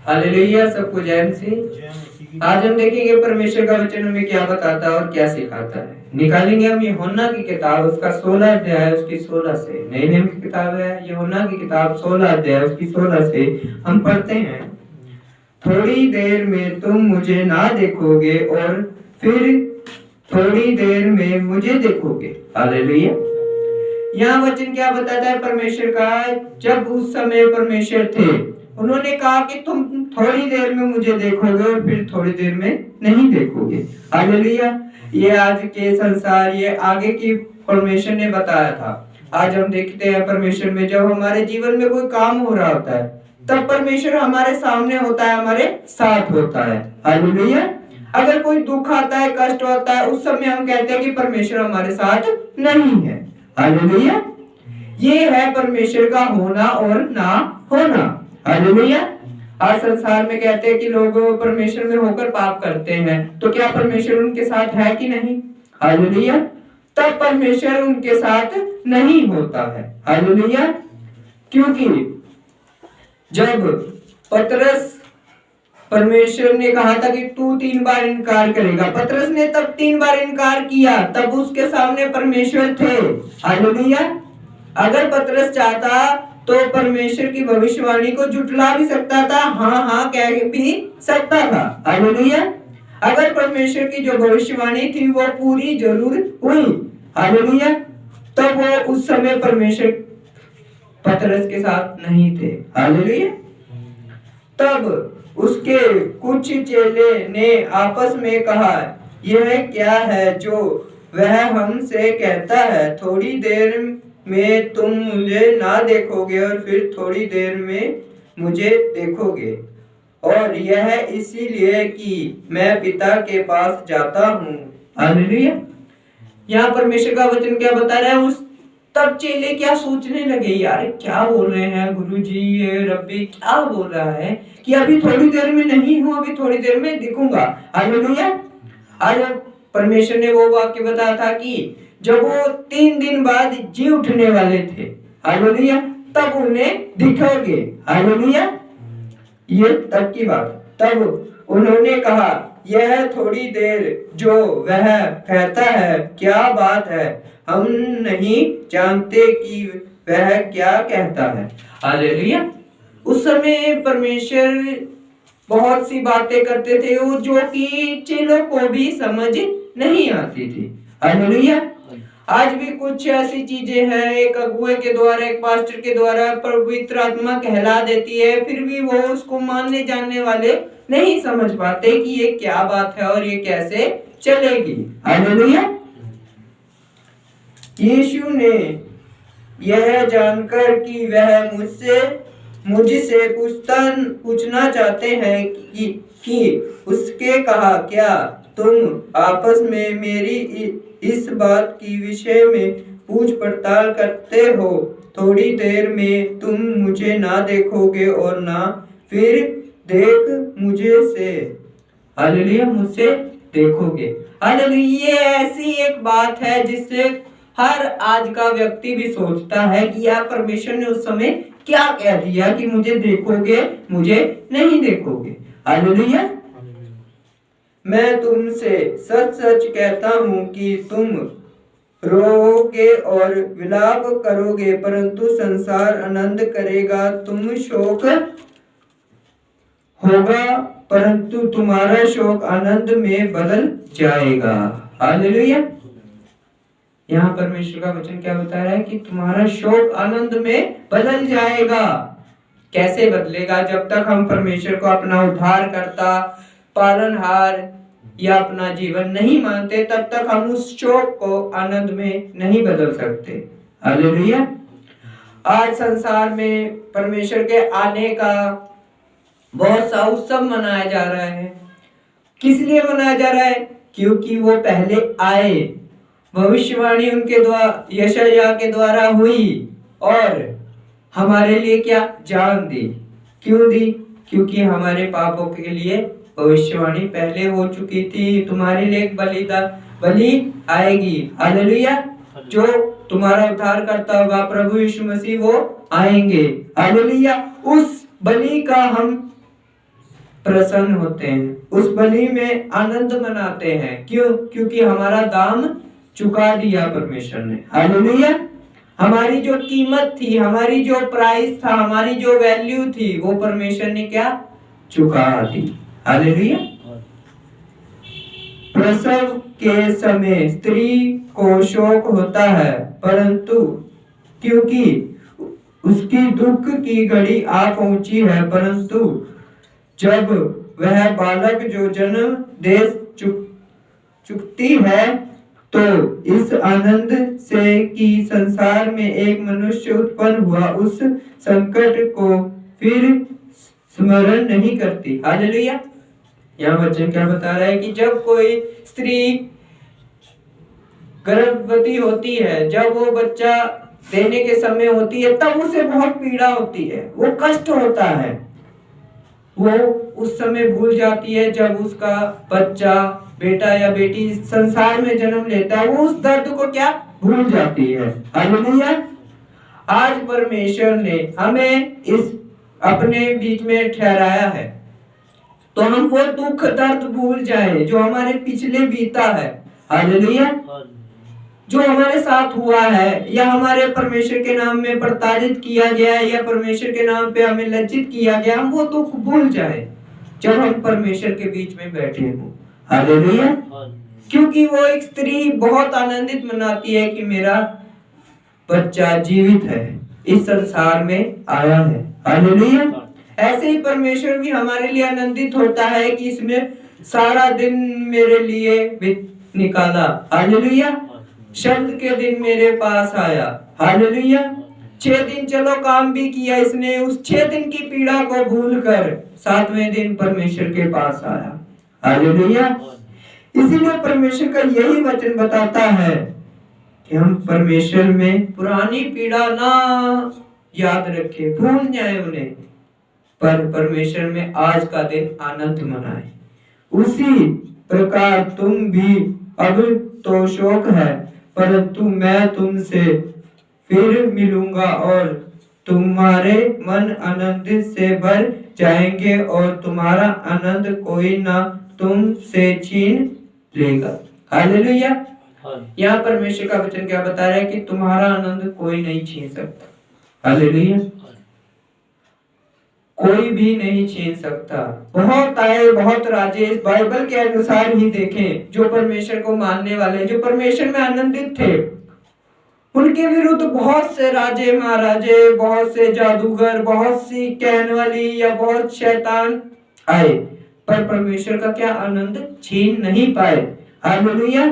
Hallelujah, सबको जय मसीह। आज हम देखेंगे परमेश्वर का वचन हमें क्या बताता है और क्या सिखाता है। निकालेंगे हम यूहन्ना की किताब, उसका 16 अध्याय उसकी 16 से। नए नियम की किताब है यूहन्ना की किताब 16 अध्याय उसकी 16 से हम पढ़ते हैं। थोड़ी देर में तुम मुझे ना देखोगे और फिर थोड़ी देर में मुझे देखोगे। हालेलुया। यहाँ वचन क्या बताता है परमेश्वर का? जब उस समय परमेश्वर थे, उन्होंने कहा कि तुम थोड़ी देर में मुझे देखोगे और फिर थोड़ी देर में नहीं देखोगे। हालेलुया। ये आज के संसार, ये आगे की परमेश्वर ने बताया था। आज हम देखते हैं परमेश्वर में, जब हमारे जीवन में कोई काम हो रहा होता है तब परमेश्वर हमारे सामने होता है, हमारे साथ होता है। हालेलुया। अगर कोई दुख आता है, कष्ट होता है, उस समय हम कहते हैं कि परमेश्वर हमारे साथ नहीं है। हालेलुया। ये है परमेश्वर का होना और ना होना। हालेलुया। आज संसार में कहते हैं कि लोग परमेश्वर में होकर पाप करते हैं, तो क्या परमेश्वर उनके साथ है कि नहीं? हालेलुया। तब परमेश्वर उनके साथ नहीं होता है। हालेलुया। क्योंकि जब पतरस, परमेश्वर ने कहा था कि तू 3 बार इनकार करेगा, पतरस ने तब 3 बार इनकार किया, तब उसके सामने परमेश्वर थे। हालेलुया। अगर पतरस चाहता तो परमेश्वर की भविष्यवाणी को झुठला भी सकता था, हाँ हाँ कह भी सकता था। हालेलुया। अगर परमेश्वर की जो भविष्यवाणी थी वो पूरी जरूर हुई, हालेलुया, तब वो उस समय परमेश्वर पतरस के साथ नहीं थे। हालेलुया। तब उसके कुछ चेले ने आपस में कहा, यह क्या है जो वह हमसे कहता है, थोड़ी देर में तुम मुझे ना देखोगे और फिर थोड़ी देर में मुझे देखोगे, और यह इसीलिए कि मैं पिता के पास जाता हूँ। हालेलुया। यहाँ परमेश्वर का वचन क्या बता रहा है? उस तब चेले क्या सोचने लगे, यार क्या बोल रहे हैं गुरुजी, ये रब्बी क्या बोल रहा है कि अभी थोड़ी देर में नहीं हूँ, अभी थोड़ी देर में दिखूंगा। हालेलुया। आज परमेश्वर ने वो वाक्य बताया था कि जब वो 3 दिन बाद जी उठने वाले थे, हालेलुया, तब उन्हें दिखोगे। हालेलुया। ये तब की बात। तब उन्होंने कहा, यह थोड़ी देर जो वह कहता है क्या बात है, हम नहीं जानते कि वह क्या कहता है। हालेलुया। उस समय परमेश्वर बहुत सी बातें करते थे वो जो कि चेलों को भी समझ नहीं आती थी। हालेलुया। आज भी कुछ ऐसी चीजें हैं, एक अगुए के द्वारा, एक पास्टर के द्वारा पवित्र आत्मा कहला देती है, फिर भी वो उसको मानने जानने वाले नहीं समझ पाते कि ये क्या बात है और ये कैसे चलेगी। हालेलुया। यीशु ने यह जानकर कि वह मुझसे पूछना चाहते हैं कि उसके कहा, क्या तुम आपस में मेरी इस बात की विषय में पूछ पड़ताल करते हो? थोड़ी देर में तुम मुझे ना देखोगे और ना फिर देख मुझे से, हालेलुया, मुझसे देखोगे। हालेलुया। ये ऐसी एक बात है जिससे हर आज का व्यक्ति भी सोचता है कि यार परमेश्वर ने उस समय क्या कह दिया कि मुझे देखोगे, मुझे नहीं देखोगे। हालेलुया। मैं तुमसे सच सच कहता हूँ कि तुम रोओगे और विलाप करोगे, परंतु संसार आनंद करेगा। तुम शोक होगा, परंतु तुम्हारा शोक आनंद में बदल जाएगा। हालेलुया। यहाँ परमेश्वर का वचन क्या बता रहा है कि तुम्हारा शोक आनंद में बदल जाएगा। कैसे बदलेगा? जब तक हम परमेश्वर को अपना उद्धारकर्ता, पालनहार या अपना जीवन नहीं मानते, तब तक हम उस शोक को आनंद में नहीं बदल सकते। हालेलुया। आज संसार में परमेश्वर के आने का बहुत सा उत्सव मनाया जा रहा है। किस लिए मनाया जा रहा है? क्योंकि वो पहले आए, भविष्यवाणी उनके द्वारा, यशायाह के द्वारा हुई और हमारे लिए क्या जान दी। क्यों दी? क्योंकि हमारे पापों के लिए भविष्यवाणी पहले हो चुकी थी। तुम्हारे लिए एक बलि आएगी। हालेलुया। जो तुम्हारा उद्धार करता होगा, प्रभु यीशु मसीह, वो आएंगे। हालेलुया। उस बलि का हम प्रसन्न होते हैं, उस बलि में आनंद मनाते हैं। क्यों? क्योंकि हमारा दाम चुका दिया परमेश्वर ने। हालेलुया। हमारी जो कीमत थी, हमारी जो प्राइस था, हमारी जो वैल्यू थी, वो परमेश्वर ने क्या चुका दी। हालेलुया। प्रसव के समय स्त्री को शोक होता है, परंतु क्योंकि उसकी दुख की घड़ी आ पहुंची है, परंतु जब वह बालक जो जन्म दे चुकती है, तो इस आनंद से कि संसार में एक मनुष्य उत्पन्न हुआ, उस संकट को फिर स्मरण नहीं करती। हालेलुया। यहाँ वचन क्या बता रहा है कि जब कोई स्त्री गर्भवती होती है, जब वो बच्चा देने के समय होती है, तब उसे बहुत पीड़ा होती है, वो कष्ट होता है। वो उस समय भूल जाती है जब उसका बच्चा, बेटा या बेटी संसार में जन्म लेता है, वो उस दर्द को क्या भूल जाती है। हालेलुया। आज परमेश्वर ने हमें इस अपने बीच में ठहराया है, तो हम वो दुख दर्द भूल जाएं जो हमारे पिछले बीता है। हालेलुया। जो हमारे साथ हुआ है, या हमारे परमेश्वर के नाम में प्रताड़ित किया गया है, या परमेश्वर के नाम पे हमें लज्जित किया गया, हम वो दुख भूल जाएं जब हम परमेश्वर के बीच में बैठे हों। हालेलुया। क्योंकि वो एक स्त्री बहुत आनंदित मनाती है कि मेरा बच्चा जीवित है, इस संसार में आया है। हालेलुया। ऐसे ही परमेश्वर भी हमारे लिए आनंदित होता है कि इसने सारा दिन मेरे लिए निकाला। हालेलुया। शब्द के दिन मेरे पास आया। हालेलुया। 6 दिन चलो काम भी किया इसने, उस 6 दिन की पीड़ा को भूलकर 7वें दिन परमेश्वर के पास आया। हालेलुया। इसीलिए परमेश्वर का यही वचन बताता है कि हम परमेश्वर में पुरानी पीड़ा ना याद रखें, भूल जाए उन्हें, पर परमेश्वर में आज का दिन आनंद मनाए। उसी प्रकार तुम भी, अब तो शोक है, परंतु मैं तुमसे फिर मिलूंगा और तुम्हारे मन आनंद से भर जाएंगे और तुम्हारा आनंद कोई ना तुमसे छीन लेगा। हालेलुया। यहाँ परमेश्वर का वचन क्या बता रहा है कि तुम्हारा आनंद कोई नहीं छीन सकता। हालेलुया। कोई भी नहीं छीन सकता। बहुत आए, बहुत राजे इस बाइबल के अनुसार ही देखें, जो परमेश्वर को मानने वाले, जो परमेश्वर में आनंदित थे, उनके विरुद्ध बहुत से राजे महाराजे, बहुत से जादूगर, बहुत सी कहने वाली या बहुत शैतान आए, पर परमेश्वर का क्या आनंद छीन नहीं पाए। हालेलुया।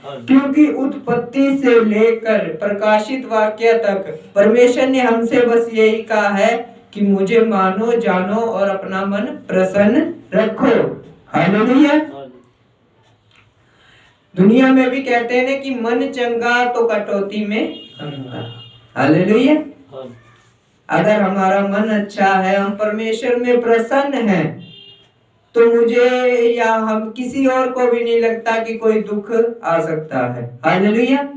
क्योंकि उत्पत्ति से लेकर प्रकाशित वाक्य तक परमेश्वर ने हमसे बस यही कहा है कि मुझे मानो, जानो और अपना मन प्रसन्न रखो। हालेलुया। दुनिया में भी कहते हैं कि मन चंगा तो कटौती में गंगा। हालेलुया। अगर हमारा मन अच्छा है, हम परमेश्वर में प्रसन्न हैं, तो मुझे या हम किसी और को भी नहीं लगता कि कोई दुख आ सकता है। हालेलुया।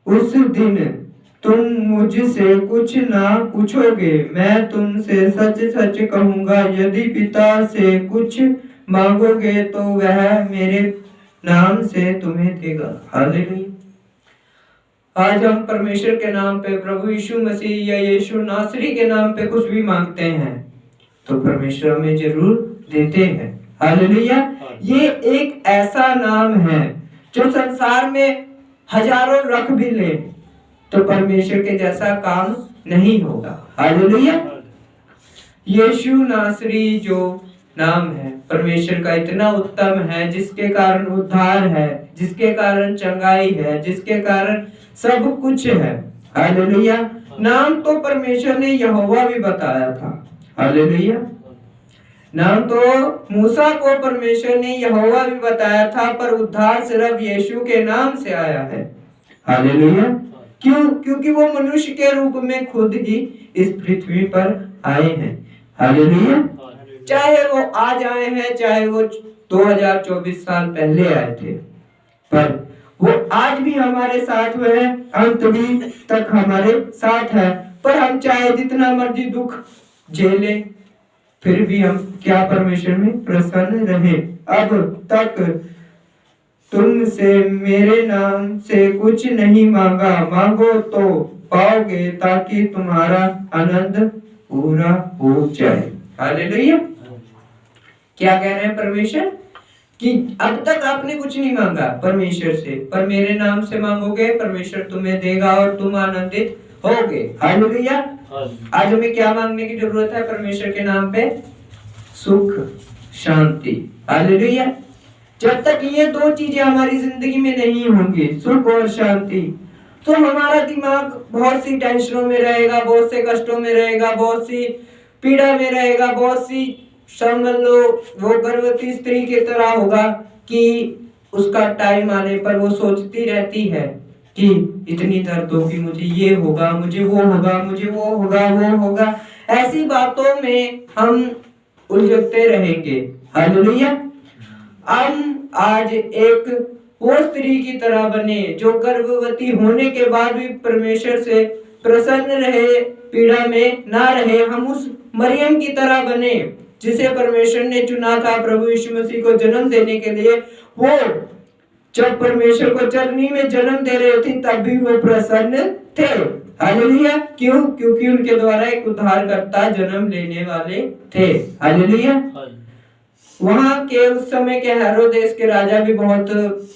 उस दिन तुम मुझसे कुछ ना पूछोगे, मैं तुमसे सच सच कहूंगा, यदि पिता से कुछ मांगोगे तो वह मेरे नाम से तुम्हें देगा। हालेलुया। आज हम परमेश्वर के नाम पे, प्रभु यीशु मसीह या यीशु नासरी के नाम पे कुछ भी मांगते हैं तो परमेश्वर हमें जरूर देते हैं। हालेलुया। ये एक ऐसा नाम है जो संसार में हजारों रख भी ले तो परमेश्वर के जैसा काम नहीं होगा। हालेलुया। यीशु नासरी जो नाम है परमेश्वर का इतना उत्तम है, जिसके कारण उद्धार है, जिसके कारण चंगाई है, जिसके कारण सब कुछ है। हालेलुया। नाम तो परमेश्वर ने यहोवा भी बताया था। हालेलुया। नाम तो मूसा को परमेश्वर ने यहोवा भी बताया था, पर उद्धार सिर्फ यीशु के नाम से आया है। हालेलुया। क्यों? क्योंकि वो मनुष्य के रूप में खुद ही इस पृथ्वी पर आए हैं। हालेलुया। चाहे वो आज आए हैं, चाहे वो 2024 साल पहले आए थे, पर वो आज भी हमारे साथ में है, अंत भी तक हमारे साथ है। पर हम चाहे जितना मर्जी दुख झेले, फिर भी हम क्या परमेश्वर में प्रसन्न रहे। अब तक तुमसे मेरे नाम से कुछ नहीं मांगा, मांगो तो पाओगे ताकि तुम्हारा आनंद पूरा हो जाए। हालेलुया। क्या कह रहे हैं परमेश्वर कि अब तक आपने कुछ नहीं मांगा परमेश्वर से, पर मेरे नाम से मांगोगे परमेश्वर तुम्हें देगा और तुम आनंदित होगे। हालेलुया। आज हमें क्या मांगने की जरूरत है परमेश्वर के नाम पे? सुख, शांति। हालेलुया। जब तक ये दो चीजें हमारी जिंदगी में नहीं होंगी, सुख और शांति, तो हमारा दिमाग बहुत सी टेंशनों में रहेगा, बहुत से कष्टों में रहेगा, बहुत सी पीड़ा में रहेगा, बहुत सी समझ लो वो गर्भवती स्त्री की तरह होगा कि उसका टाइम आने पर वो सोचती रहती है कि इतनी दर्द होगी, मुझे ये होगा, मुझे वो होगा, मुझे वो होगा, वो होगा। ऐसी बातों में हम उलझते रहेंगे। हालेलुया। हम आज एक वो स्त्री की तरह बने जो गर्भवती होने के बाद भी परमेश्वर से प्रसन्न रहे, पीड़ा में ना रहे। हम उस मरियम की तरह बने जिसे परमेश्वर ने चुना था प्रभु यीशु मसीह को जन्म देने के लिए। वो जब परमेश्वर को चरनी में जन्म दे रहे थे तब भी वो प्रसन्न थे। हालेलुया। क्यों? क्योंकि उनके द्वारा एक उद्धारकर्ता जन्म लेने वाले थे। हालेलुया। वहां के उस समय के हेरोदेस के राजा भी बहुत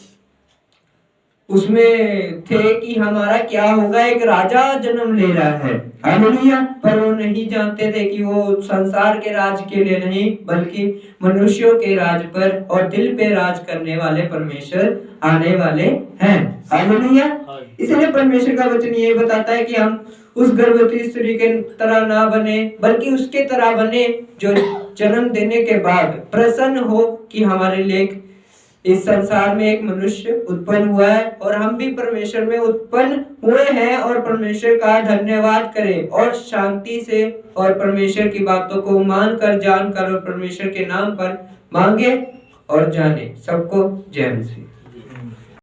उसमें थे कि हमारा क्या होगा, एक राजा जन्म ले रहा है। हालेलुया। पर वो नहीं जानते थे कि वो संसार के राज के लिए नहीं बल्कि मनुष्यों के राज पर और दिल पे राज करने वाले परमेश्वर आने वाले हैं। हालेलुया। इसलिए परमेश्वर का वचन ये बताता है कि हम उस गर्भवती स्त्री के तरह ना बने बल्कि उसके तरह बने जो जन्म देने के बाद प्रसन्न हो कि हमारे लिए इस संसार में एक मनुष्य उत्पन्न हुआ है और हम भी परमेश्वर में उत्पन्न हुए हैं। और परमेश्वर का धन्यवाद करें और शांति से और परमेश्वर की बातों को मानकर, जानकर और परमेश्वर के नाम पर मांगे और जाने। सबको जय मसीह।